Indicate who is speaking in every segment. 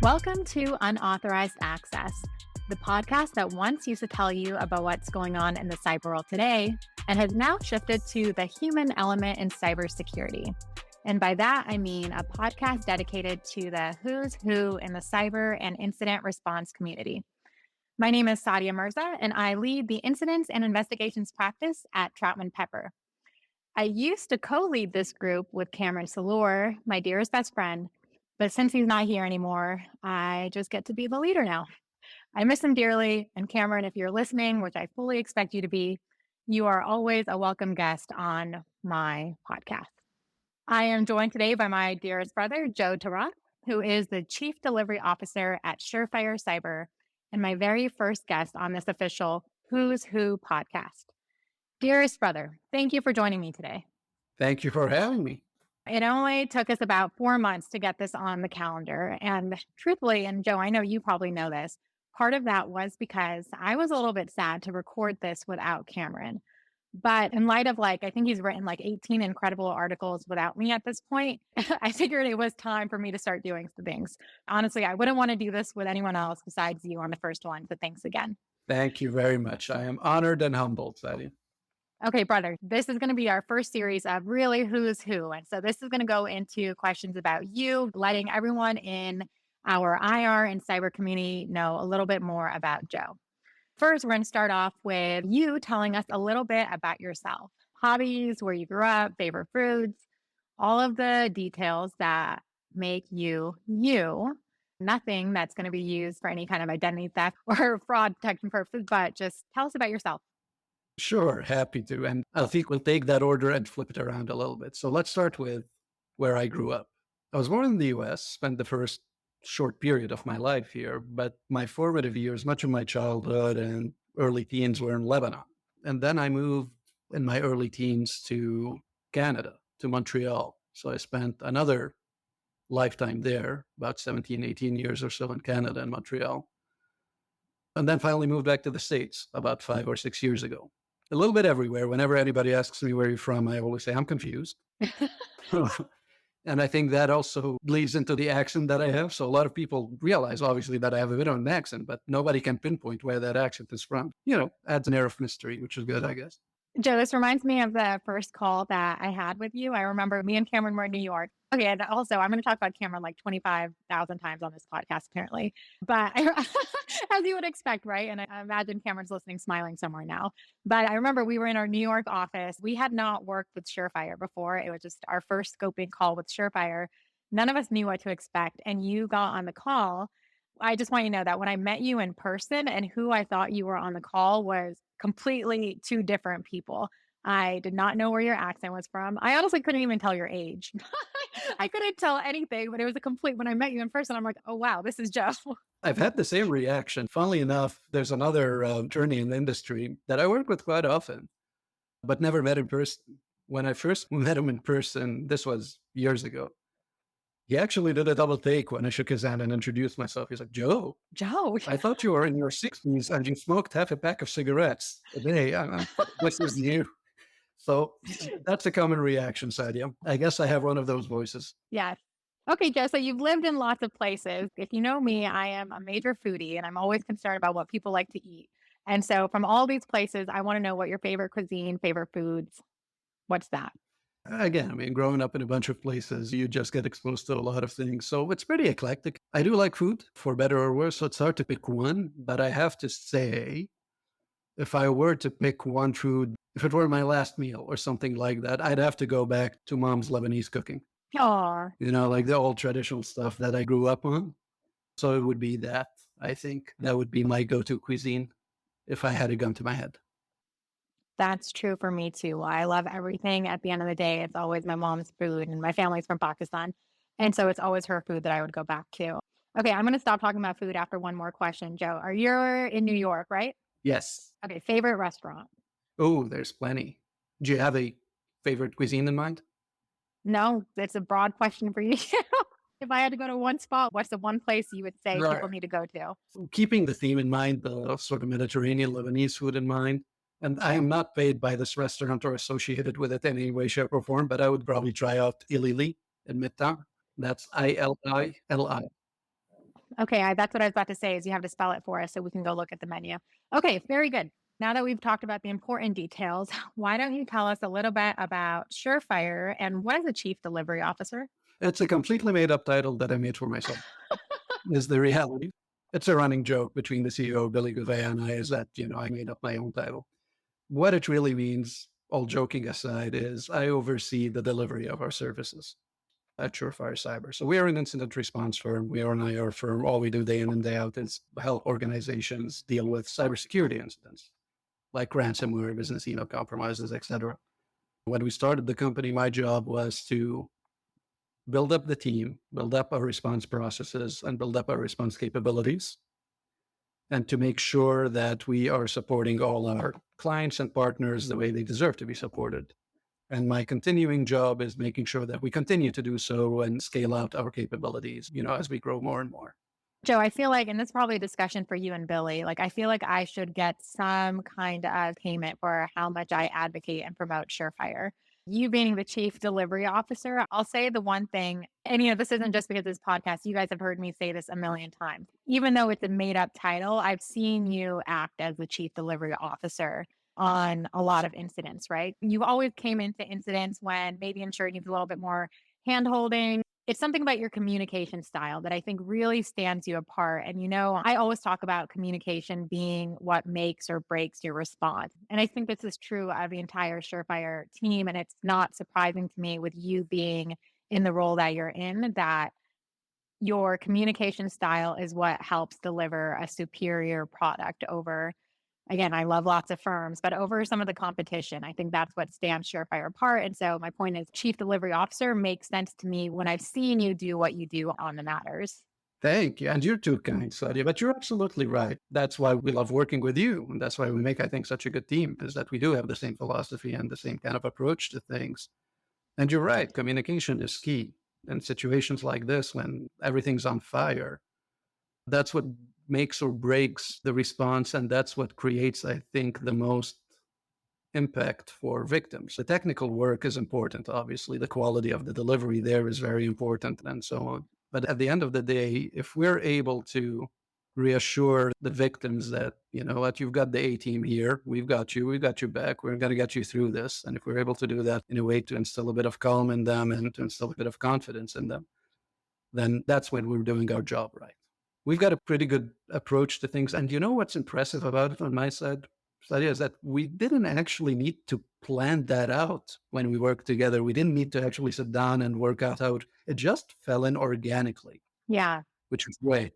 Speaker 1: Welcome to Unauthorized Access, the podcast that once used to tell you about what's going on in the cyber world today and has now shifted to the human element in cybersecurity. And by that, I mean a podcast dedicated to the who's who in the cyber and incident response community. My name is Sadia Mirza, and I lead the incidents and investigations practice at Troutman Pepper. I used to co-lead this group with Kamran, my dearest best friend, but since he's not here anymore, I just get to be the leader now. I miss him dearly, and Kamran, if you're listening, which I fully expect you to be, you are always a welcome guest on my podcast. I am joined today by my dearest brother, Joe Tarraf, who is the Chief Delivery Officer at Surefire Cyber, and my very first guest on this official Who's Who podcast. Dearest brother, thank you for joining me today.
Speaker 2: Thank you for having me.
Speaker 1: It only took us about 4 months to get this on the calendar. And truthfully, and Joe, I know you probably know this, part of that was because I was a little bit sad to record this without Kamran. But in light of I think he's written 18 incredible articles without me at this point, I figured it was time for me to start doing some things. Honestly, I wouldn't want to do this with anyone else besides you on the first one. So thanks again.
Speaker 2: Thank you very much. I am honored and humbled, Sadia.
Speaker 1: Okay, brother, this is going to be our first series of really who's who. And so this is going to go into questions about you, letting everyone in our IR and cyber community know a little bit more about Joe. First, we're going to start off with you telling us a little bit about yourself, hobbies, where you grew up, favorite foods, all of the details that make you you. Nothing that's going to be used for any kind of identity theft or fraud detection purposes, but just tell us about yourself.
Speaker 2: Sure, happy to. And I think we'll take that order and flip it around a little bit. So let's start with where I grew up. I was born in the US, spent the first short period of my life here, but my formative years, much of my childhood and early teens were in Lebanon. And then I moved in my early teens to Canada, to Montreal. So I spent another lifetime there, about 17, 18 years or so in Canada and Montreal. And then finally moved back to the States about 5 or 6 years ago. A little bit everywhere. Whenever anybody asks me where you're from, I always say, I'm confused. And I think that also bleeds into the accent that I have. So a lot of people realize, obviously, that I have a bit of an accent, but nobody can pinpoint where that accent is from. Adds an air of mystery, which is good, I guess.
Speaker 1: Joe, this reminds me of the first call that I had with you. I remember me and Kamran were in New York. Okay, and also I'm going to talk about Kamran 25,000 times on this podcast, apparently. But as you would expect, right? And I imagine Kamran's listening, smiling somewhere now. But I remember we were in our New York office. We had not worked with Surefire before. It was just our first scoping call with Surefire. None of us knew what to expect. And you got on the call. I just want you to know that when I met you in person and who I thought you were on the call was completely two different people. I did not know where your accent was from. I honestly couldn't even tell your age. I couldn't tell anything, but it was a complete, when I met you in person, I'm like, oh, wow, this is Joe.
Speaker 2: I've had the same reaction. Funnily enough, there's another attorney in the industry that I work with quite often, but never met in person. When I first met him in person, this was years ago. He actually did a double take when I shook his hand and introduced myself. He's like, Joe, I thought you were in your 60s and you smoked half a pack of cigarettes a day. This is you. So that's a common reaction, Sadia. I guess I have one of those voices.
Speaker 1: Yes. Okay, Joe, so you've lived in lots of places. If you know me, I am a major foodie and I'm always concerned about what people like to eat. And so from all these places, I want to know what your favorite cuisine, favorite foods, what's that?
Speaker 2: Again, growing up in a bunch of places, you just get exposed to a lot of things. So it's pretty eclectic. I do like food, for better or worse, so it's hard to pick one. But I have to say, if I were to pick one food, if it were my last meal or something like that, I'd have to go back to mom's Lebanese cooking.
Speaker 1: Aww.
Speaker 2: Like the old traditional stuff that I grew up on. So it would be that. I think that would be my go-to cuisine if I had a gun to my head.
Speaker 1: That's true for me too. I love everything. At the end of the day, it's always my mom's food, and my family's from Pakistan. And so it's always her food that I would go back to. Okay, I'm going to stop talking about food after one more question. Joe, you're in New York, right?
Speaker 2: Yes.
Speaker 1: Okay, favorite restaurant?
Speaker 2: Oh, there's plenty. Do you have a favorite cuisine in mind?
Speaker 1: No, it's a broad question for you. If I had to go to one spot, what's the one place you would say people need to go to?
Speaker 2: Keeping the theme in mind, the sort of Mediterranean Lebanese food in mind. And I am not paid by this restaurant or associated with it in any way, shape, or form, but I would probably try out Ilili in Midtown. That's Ili.
Speaker 1: Okay, that's what I was about to say is you have to spell it for us so we can go look at the menu. Okay, very good. Now that we've talked about the important details, why don't you tell us a little bit about Surefire and what is a chief delivery officer?
Speaker 2: It's a completely made up title that I made for myself, is the reality. It's a running joke between the CEO, Billy Gouveia, and I, is that, I made up my own title. What it really means, all joking aside, is I oversee the delivery of our services at Surefire Cyber. So we are an incident response firm. We are an IR firm. All we do day in and day out is help organizations deal with cybersecurity incidents like ransomware, business email compromises, etc. When we started the company, my job was to build up the team, build up our response processes, and build up our response capabilities, and to make sure that we are supporting all our clients and partners the way they deserve to be supported. And my continuing job is making sure that we continue to do so and scale out our capabilities, as we grow more and more.
Speaker 1: Joe, I feel like, and this is probably a discussion for you and Billy, like I feel like I should get some kind of payment for how much I advocate and promote Surefire. You being the chief delivery officer, I'll say the one thing, and this isn't just because this podcast, you guys have heard me say this a million times. Even though it's a made up title, I've seen you act as the chief delivery officer on a lot of incidents, right? You always came into incidents when maybe insured needs a little bit more hand holding. It's something about your communication style that I think really stands you apart. And, I always talk about communication being what makes or breaks your response. And I think this is true of the entire Surefire team. And it's not surprising to me with you being in the role that you're in that your communication style is what helps deliver a superior product over. Again, I love lots of firms, but over some of the competition, I think that's what stands Surefire apart. And so my point is chief delivery officer makes sense to me when I've seen you do what you do on the matters.
Speaker 2: Thank you. And you're too kind, Sadia, but you're absolutely right. That's why we love working with you. And that's why we make, I think, such a good team, is that we do have the same philosophy and the same kind of approach to things. And you're right, communication is key. In situations like this, when everything's on fire, that's what makes or breaks the response. And that's what creates, I think, the most impact for victims. The technical work is important, obviously. The quality of the delivery there is very important and so on. But at the end of the day, if we're able to reassure the victims that, what, you've got the A team here, we've got your back, we're going to get you through this. And if we're able to do that in a way to instill a bit of calm in them and to instill a bit of confidence in them, then that's when we're doing our job right. We've got a pretty good approach to things. And what's impressive about it on my side, Sadia, is that we didn't actually need to plan that out when we worked together. We didn't need to actually sit down and work out how it just fell in organically.
Speaker 1: Yeah.
Speaker 2: Which was great.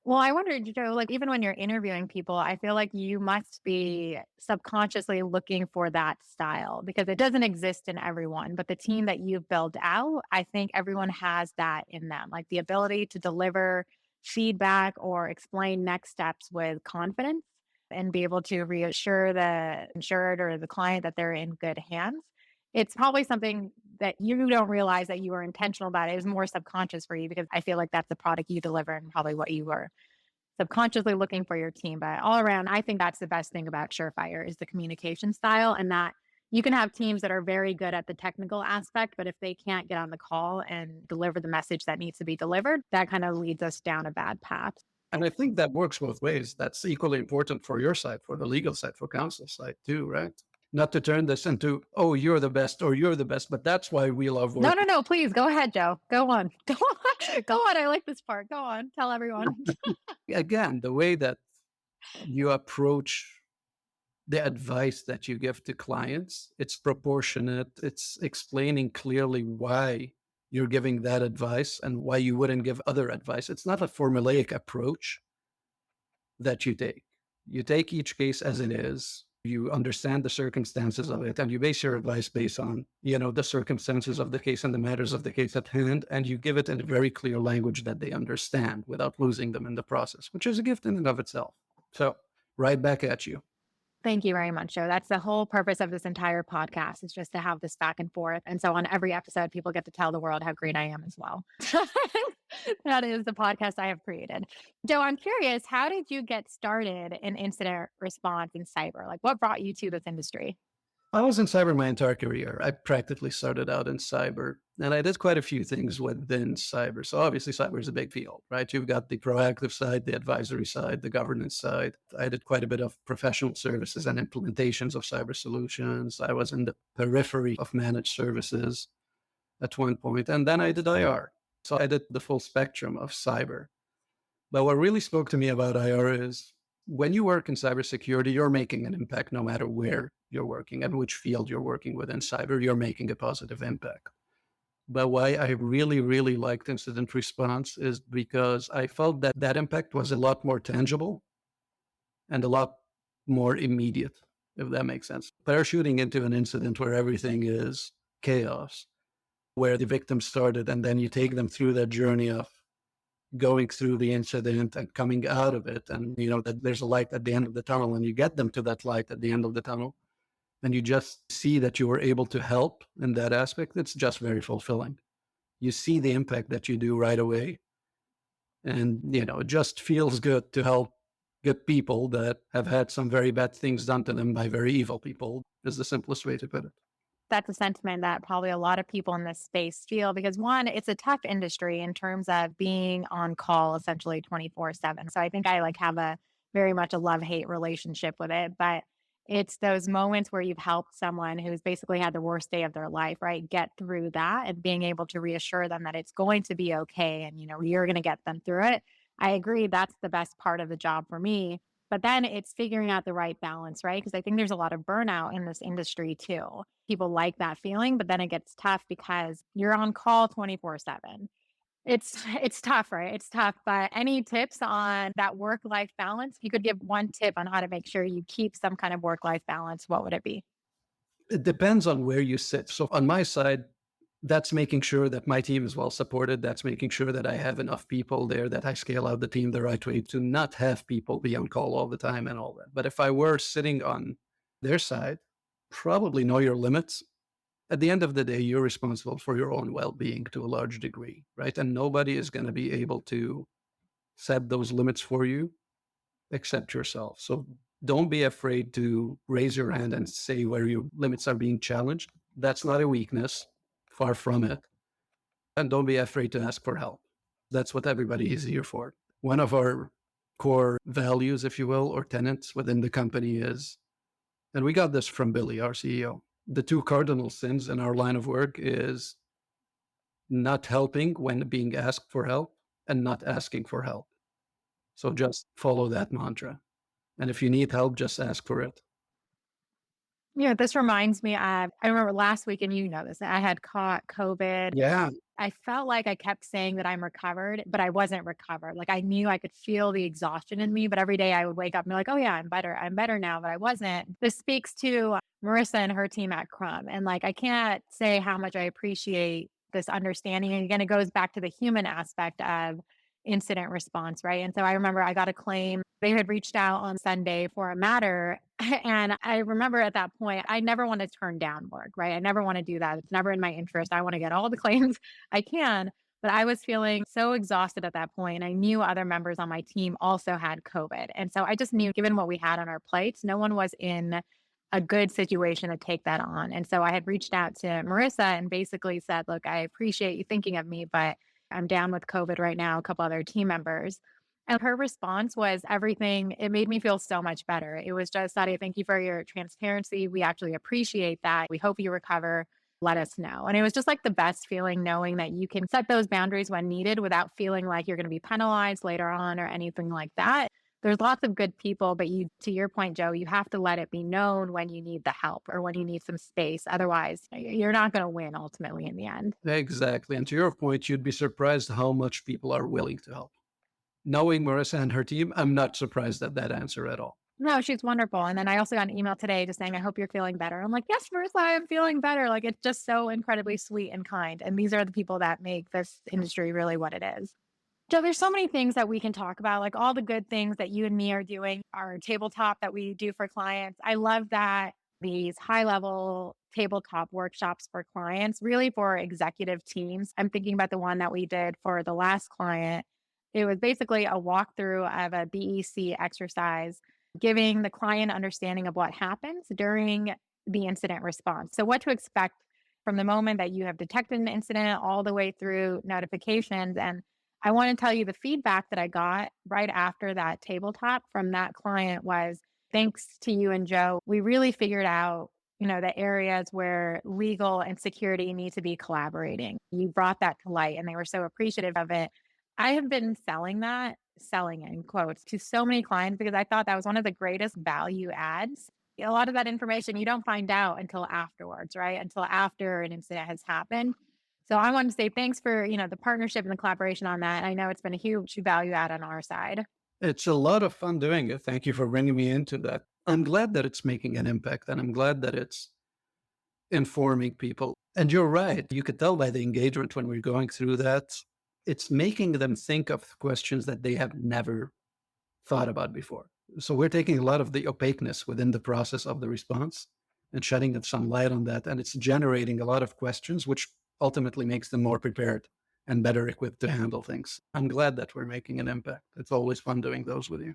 Speaker 1: Well, I wondered, Joe, like even when you're interviewing people, I feel like you must be subconsciously looking for that style because it doesn't exist in everyone. But the team that you've built out, I think everyone has that in them, like the ability to deliver feedback or explain next steps with confidence and be able to reassure the insured or the client that they're in good hands. It's probably something that you don't realize that you were intentional about. It was more subconscious for you because I feel like that's the product you deliver and probably what you were subconsciously looking for your team. But all around, I think that's the best thing about Surefire is the communication style and that you can have teams that are very good at the technical aspect, but if they can't get on the call and deliver the message that needs to be delivered, that kind of leads us down a bad path.
Speaker 2: And I think that works both ways. That's equally important for your side, for the legal side, for counsel side too, right? Not to turn this into, oh, you're the best or you're the best, but that's why we love working.
Speaker 1: No. Please go ahead, Joe. Go on. Go on. Go on. I like this part. Go on. Tell everyone.
Speaker 2: Again, the way that you approach the advice that you give to clients, it's proportionate. It's explaining clearly why you're giving that advice and why you wouldn't give other advice. It's not a formulaic approach that you take. You take each case as it is. You understand the circumstances of it, and you base your advice based on, the circumstances of the case and the matters of the case at hand, and you give it in a very clear language that they understand without losing them in the process, which is a gift in and of itself. So, right back at you.
Speaker 1: Thank you very much, Joe. That's the whole purpose of this entire podcast is just to have this back and forth. And so on every episode, people get to tell the world how great I am as well. That is the podcast I have created. Joe, I'm curious, how did you get started in incident response in cyber? Like what brought you to this industry?
Speaker 2: I was in cyber my entire career. I practically started out in cyber And I did quite a few things within cyber. So obviously cyber is a big field, right? You've got the proactive side, the advisory side, the governance side. I did quite a bit of professional services and implementations of cyber solutions. I was in the periphery of managed services at one point, and then I did IR. So I did the full spectrum of cyber. But what really spoke to me about IR is when you work in cybersecurity, you're making an impact no matter where you're working and which field you're working within cyber, you're making a positive impact. But why I really, really liked incident response is because I felt that that impact was a lot more tangible and a lot more immediate, if that makes sense. Parachuting into an incident where everything is chaos, where the victim started, and then you take them through that journey of going through the incident and coming out of it. And, that there's a light at the end of the tunnel, and you get them to that light at the end of the tunnel. And you just see that you were able to help in that aspect. It's just very fulfilling. You see the impact that you do right away. And, it just feels good to help good people that have had some very bad things done to them by very evil people, is the simplest way to put it.
Speaker 1: That's a sentiment that probably a lot of people in this space feel because one, it's a tough industry in terms of being on call essentially 24/7. So I think I have a very much a love-hate relationship with it, but it's those moments where you've helped someone who's basically had the worst day of their life, right? Get through that and being able to reassure them that it's going to be okay and you're going to get them through it. I agree that's the best part of the job for me. But then it's figuring out the right balance, right? Because I think there's a lot of burnout in this industry too. People like that feeling, but then it gets tough because you're on call 24/7. It's tough, right? It's tough. But any tips on that work-life balance? If you could give one tip on how to make sure you keep some kind of work-life balance, what would it be?
Speaker 2: It depends on where you sit. So on my side, that's making sure that my team is well supported. That's making sure that I have enough people there, that I scale out the team the right way to not have people be on call all the time and all that. But if I were sitting on their side, probably know your limits. At the end of the day, you're responsible for your own well-being to a large degree, right? And nobody is going to be able to set those limits for you except yourself. So don't be afraid to raise your hand and say where your limits are being challenged. That's not a weakness, far from it. And don't be afraid to ask for help. That's what everybody is here for. One of our core values, if you will, or tenets within the company is, and we got this from Billy, our CEO, the two cardinal sins in our line of work is not helping when being asked for help and not asking for help. So just follow that mantra. And if you need help, just ask for it.
Speaker 1: Yeah, this reminds me of, I remember last week, and this, I had caught COVID.
Speaker 2: Yeah.
Speaker 1: I felt like I kept saying that I'm recovered, but I wasn't recovered. Like I knew I could feel the exhaustion in me, but every day I would wake up and be like, oh yeah, I'm better. I'm better now, but I wasn't. This speaks to Mirza and her team at Crumb. And I can't say how much I appreciate this understanding. And again, it goes back to the human aspect of incident response, right? And so I remember I got a claim. They had reached out on Sunday for a matter. And I remember at that point, I never want to turn down work, right? I never want to do that. It's never in my interest. I want to get all the claims I can. But I was feeling so exhausted at that point. And I knew other members on my team also had COVID. And so I just knew, given what we had on our plates, no one was in a good situation to take that on. And so I had reached out to Marissa and basically said, look, I appreciate you thinking of me, but I'm down with COVID right now, a couple other team members. And her response was everything. It made me feel so much better. It was just, Sadia, thank you for your transparency. We actually appreciate that. We hope you recover. Let us know. And it was just the best feeling knowing that you can set those boundaries when needed without feeling like you're going to be penalized later on or anything like that. There's lots of good people, but to your point, Joe, you have to let it be known when you need the help or when you need some space. Otherwise, you're not going to win ultimately in the end.
Speaker 2: Exactly. And to your point, you'd be surprised how much people are willing to help. Knowing Marissa and her team, I'm not surprised at that answer at all.
Speaker 1: No, she's wonderful. And then I also got an email today just saying, I hope you're feeling better. I'm like, yes, Mirza, I am feeling better. It's just so incredibly sweet and kind. And these are the people that make this industry really what it is. Joe, there's so many things that we can talk about, all the good things that you and me are doing, our tabletop that we do for clients. I love that these high level tabletop workshops for clients, really for executive teams. I'm thinking about the one that we did for the last client. It was basically a walkthrough of a BEC exercise, giving the client understanding of what happens during the incident response. So what to expect from the moment that you have detected an incident all the way through notifications. And I want to tell you the feedback that I got right after that tabletop from that client was, thanks to you and Joe, we really figured out, the areas where legal and security need to be collaborating. You brought that to light and they were so appreciative of it. I have been selling in quotes to so many clients because I thought that was one of the greatest value adds. A lot of that information you don't find out until afterwards, right? Until after an incident has happened. So I want to say thanks for, the partnership and the collaboration on that. I know it's been a huge value add on our side.
Speaker 2: It's a lot of fun doing it. Thank you for bringing me into that. I'm glad that it's making an impact, and I'm glad that it's informing people. And you're right. You could tell by the engagement when we're going through that, it's making them think of questions that they have never thought about before. So we're taking a lot of the opaqueness within the process of the response and shedding some light on that. And it's generating a lot of questions, which ultimately makes them more prepared and better equipped to handle things. I'm glad that we're making an impact. It's always fun doing those with you.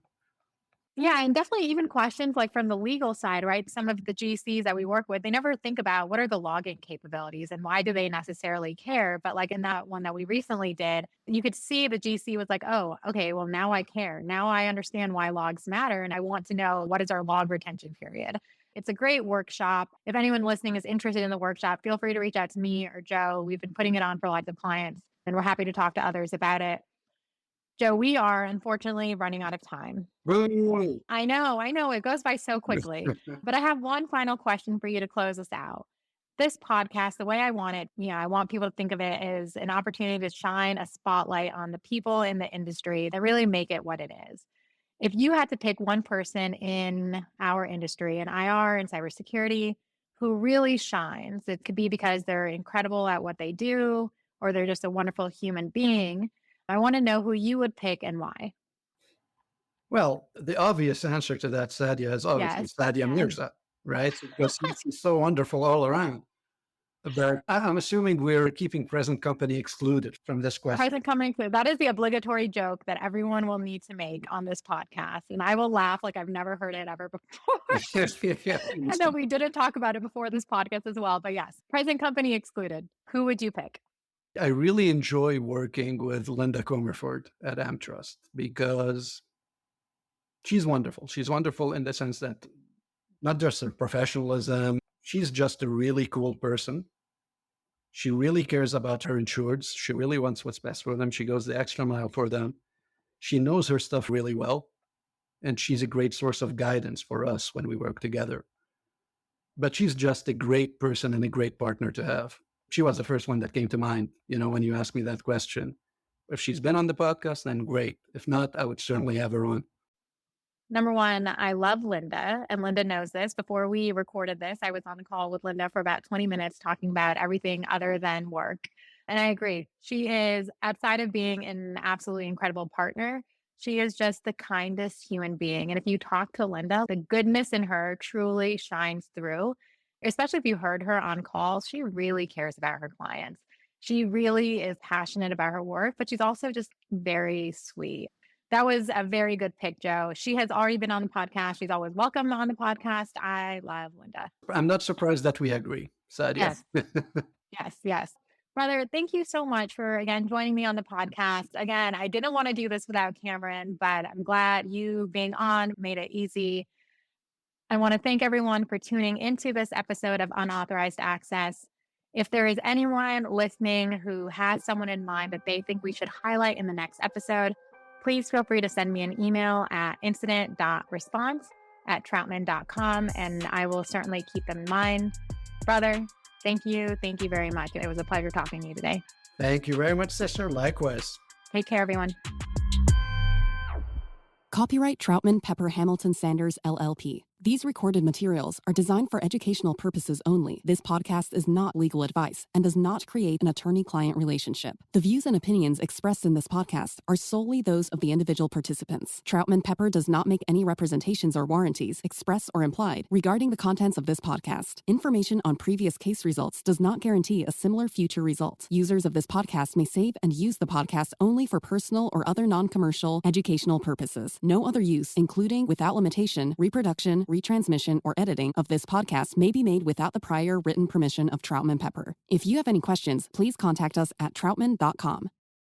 Speaker 1: Yeah, and definitely even questions like from the legal side, right? Some of the GCs that we work with, they never think about what are the logging capabilities and why do they necessarily care? But like in that one that we recently did, you could see the GC was like, oh, okay, well, now I care. Now I understand why logs matter. And I want to know what is our log retention period. It's a great workshop. If anyone listening is interested in the workshop, feel free to reach out to me or Joe. We've been putting it on for lots of clients and we're happy to talk to others about it. Joe, we are unfortunately running out of time. I know. It goes by so quickly. But I have one final question for you to close us out. This podcast, the way I want it, I want people to think of it as an opportunity to shine a spotlight on the people in the industry that really make it what it is. If you had to pick one person in our industry, in IR and cybersecurity, who really shines, it could be because they're incredible at what they do, or they're just a wonderful human being. I want to know who you would pick and why.
Speaker 2: Well, the obvious answer to that, Sadia, is obviously Sadia Mirza, right? Because he's so wonderful all around. But I'm assuming we're keeping present company excluded from this question.
Speaker 1: Present company excluded. That is the obligatory joke that everyone will need to make on this podcast. And I will laugh like I've never heard it ever before. I know we didn't talk about it before this podcast as well. But yes, present company excluded. Who would you pick?
Speaker 2: I really enjoy working with Linda Comerford at AmTrust because she's wonderful. She's wonderful in the sense that not just her professionalism, she's just a really cool person. She really cares about her insureds. She really wants what's best for them. She goes the extra mile for them. She knows her stuff really well, and she's a great source of guidance for us when we work together. But she's just a great person and a great partner to have. She was the first one that came to mind, when you asked me that question. If she's been on the podcast, then great. If not, I would certainly have her on.
Speaker 1: Number one, I love Linda, and Linda knows this. Before we recorded this, I was on a call with Linda for about 20 minutes talking about everything other than work. And I agree. She is, outside of being an absolutely incredible partner, she is just the kindest human being. And if you talk to Linda, the goodness in her truly shines through, especially if you heard her on calls. She really cares about her clients. She really is passionate about her work, but she's also just very sweet. That was a very good pick, Joe. She has already been on the podcast. She's always welcome on the podcast. I love Linda.
Speaker 2: I'm not surprised that we agree, Sadia.
Speaker 1: Yes. Brother, thank you so much for, again, joining me on the podcast. Again, I didn't want to do this without Kamran, but I'm glad you being on made it easy. I want to thank everyone for tuning into this episode of Unauthorized Access. If there is anyone listening who has someone in mind that they think we should highlight in the next episode, please feel free to send me an email at incident.response@troutman.com, and I will certainly keep them in mind. Brother, thank you. Thank you very much. It was a pleasure talking to you today.
Speaker 2: Thank you very much, sister. Likewise.
Speaker 1: Take care, everyone.
Speaker 3: Copyright Troutman Pepper Hamilton Sanders, LLP. These recorded materials are designed for educational purposes only. This podcast is not legal advice and does not create an attorney-client relationship. The views and opinions expressed in this podcast are solely those of the individual participants. Troutman Pepper does not make any representations or warranties, express or implied, regarding the contents of this podcast. Information on previous case results does not guarantee a similar future result. Users of this podcast may save and use the podcast only for personal or other non-commercial educational purposes. No other use, including, without limitation, reproduction, retransmission, or editing of this podcast may be made without the prior written permission of Troutman Pepper. If you have any questions, please contact us at troutman.com.